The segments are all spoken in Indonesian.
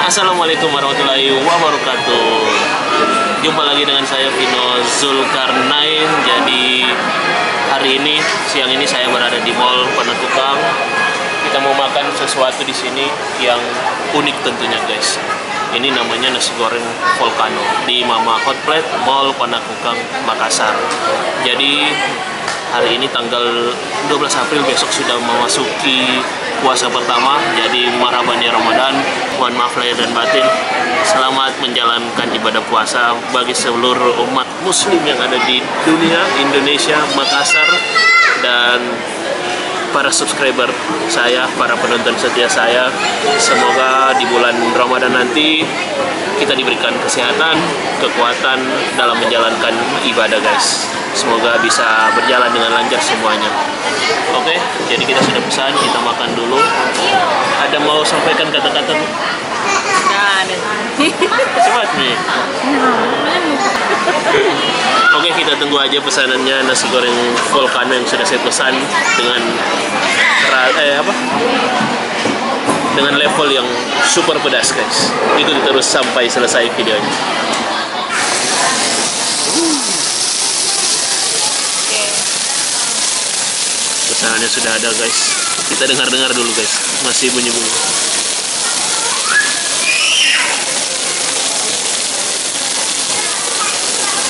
Assalamualaikum warahmatullahi wabarakatuh. Jumpa lagi dengan saya Vino Zulkarnain. Jadi hari ini, siang ini saya berada di Mall Panakukang. Kita mau makan sesuatu di sini yang unik tentunya guys. Ini namanya nasi goreng volcano di Mama Hot Plate Mall Panakukang Makassar. Jadi hari ini tanggal 12 April, besok sudah memasuki puasa pertama. Jadi marhaban ya Ramadan. Mohon maaf lahir dan batin. Selamat menjalankan ibadah puasa bagi seluruh umat muslim yang ada di dunia, Indonesia, Makassar, dan para subscriber saya, para penonton setia saya. Semoga di bulan Ramadan nanti kita diberikan kesehatan, kekuatan dalam menjalankan ibadah guys. Semoga bisa berjalan dengan lancar semuanya. Oke, jadi kita sudah pesan, kita makan dulu. Ada mau sampaikan kata-kata? Cepat nih. Oke, kita tunggu aja pesanannya nasi goreng volcano yang sudah saya pesan dengan dengan level yang super pedas guys. Ikuti terus sampai selesai videonya. Pesanannya sudah ada guys. Kita dengar-dengar dulu guys. Masih bunyi-bunyi.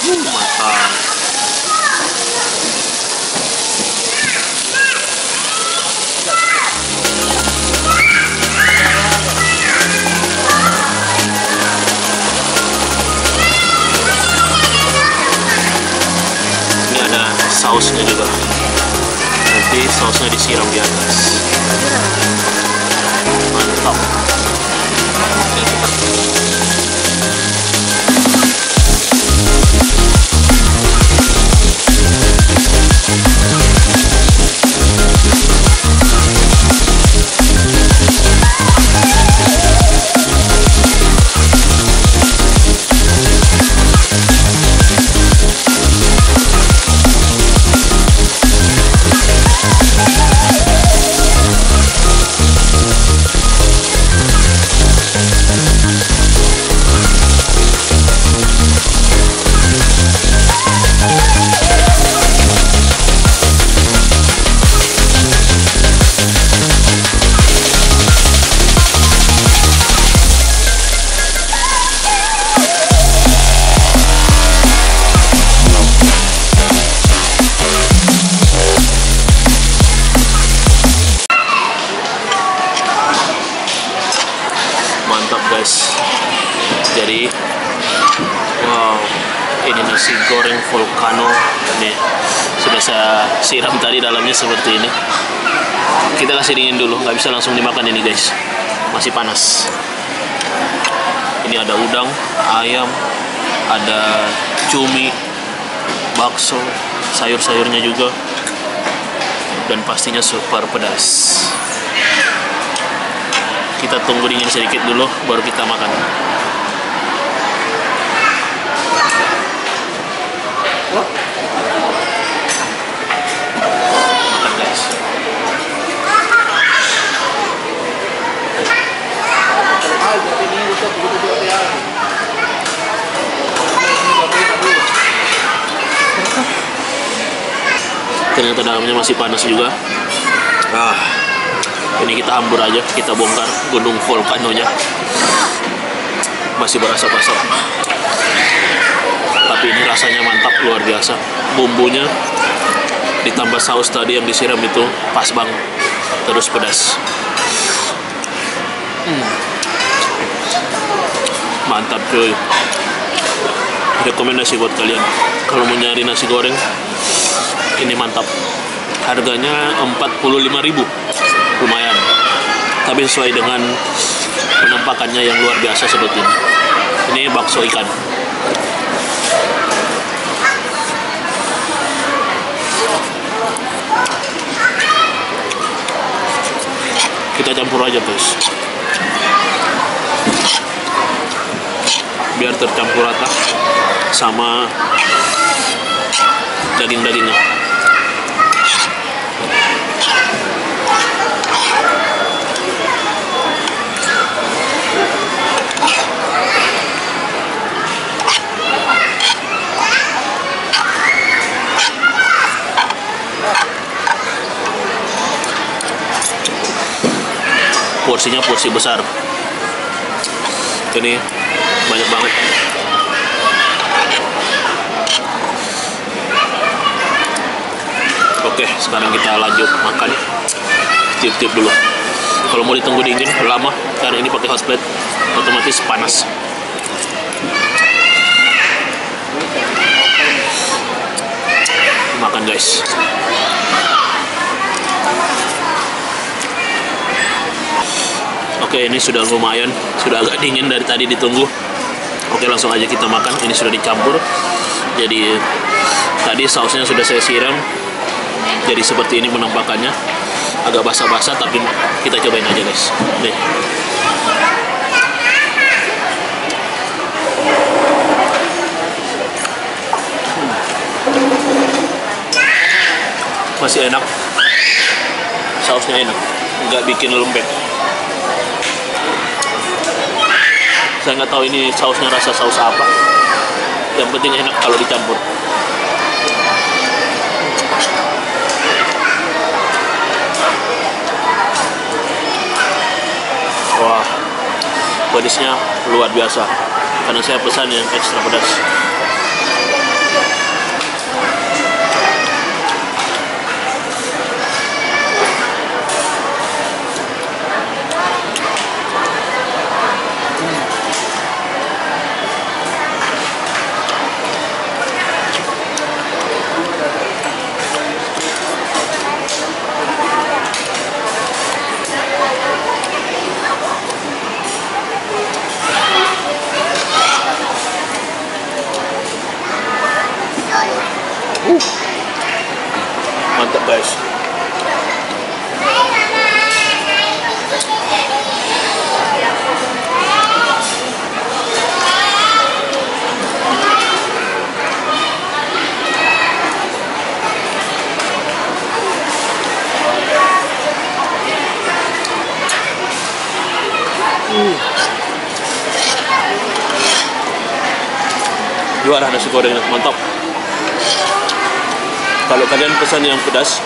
Matang. Ini ada sausnya juga. Nanti sausnya disiram di atas. Mantap. Jadi wow, ini nasi goreng volcano nih, sudah saya siram tadi dalamnya seperti ini. Kita kasih dingin dulu, nggak bisa langsung dimakan ini guys, masih panas. Ini ada udang, ayam, ada cumi, bakso, sayur-sayurnya juga, dan pastinya super pedas. Kita tunggu dingin sedikit dulu, baru kita makan. Makan guys. Ternyata dalamnya masih panas juga. Ini kita hambur aja, kita bongkar gunung volcanonya. Masih berasap-asap. Tapi ini rasanya mantap, luar biasa. Bumbunya ditambah saus tadi yang disiram itu pas bang. Terus pedas. Mantap cuy. Rekomendasi buat kalian. Kalau mau nyari nasi goreng, ini mantap. Harganya 45.000. Lumayan, tapi sesuai dengan penampakannya yang luar biasa seperti ini. Ini bakso ikan. Kita campur aja guys, biar tercampur rata sama daging-dagingnya. porsinya porsi besar. Ini banyak banget. Oke, sekarang kita lanjut makan. Tiup-tiup dulu. Kalau mau ditunggu dingin lama, karena ini pakai hot plate, otomatis panas. Makan guys. Oke, ini sudah lumayan, sudah agak dingin dari tadi ditunggu. Oke, langsung aja kita makan. Ini sudah dicampur. Jadi tadi sausnya sudah saya siram. Jadi seperti ini penampakannya. Agak basah-basah, tapi kita cobain aja guys. Nih. Masih enak. Sausnya enak, nggak bikin lembek. Saya nggak tahu ini sausnya rasa saus apa. Yang penting enak kalau dicampur. Wah, pedasnya luar biasa. Karena saya pesan yang ekstra pedas. Mantap guys. Juara nasi goreng mantap. Kalau kalian pesan yang pedas,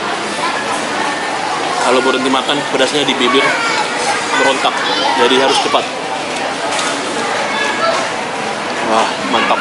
kalau berhenti makan, pedasnya di bibir berontak, jadi harus cepat. Wah, mantap.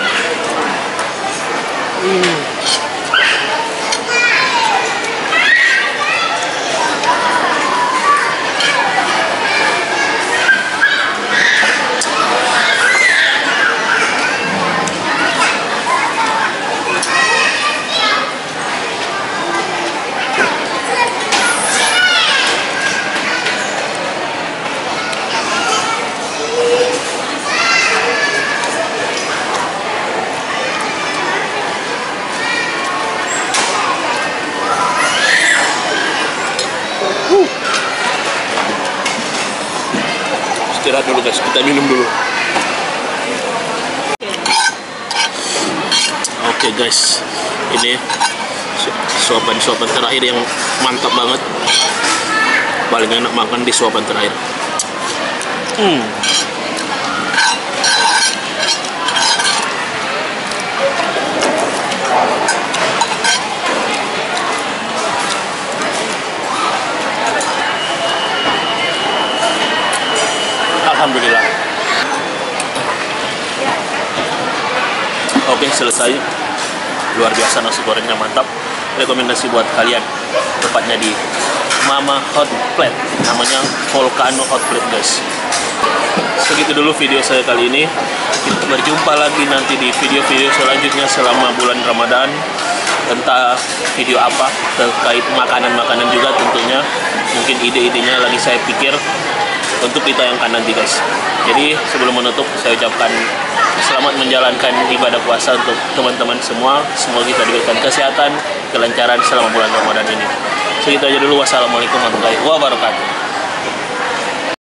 Istirahat dulu guys, kita minum dulu. Oke guys, ini suapan-suapan terakhir yang mantap banget. Paling enak makan di suapan terakhir. Alhamdulillah. Oke, selesai. Luar biasa nasi gorengnya mantap. Rekomendasi buat kalian. Tepatnya di Mama Hot Plate. Namanya Volcano Hot Plate guys. Segitu dulu video saya kali ini. Kita berjumpa lagi nanti di video-video selanjutnya selama bulan Ramadan. Entah video apa terkait makanan-makanan juga tentunya. Mungkin ide-idenya lagi saya pikir untuk ditayangkan nanti guys. Jadi sebelum menutup, saya ucapkan selamat menjalankan ibadah puasa untuk teman-teman semua. Semoga kita diberikan kesehatan, kelancaran selama bulan Ramadan ini. Segitu aja dulu. Wassalamualaikum warahmatullahi wabarakatuh.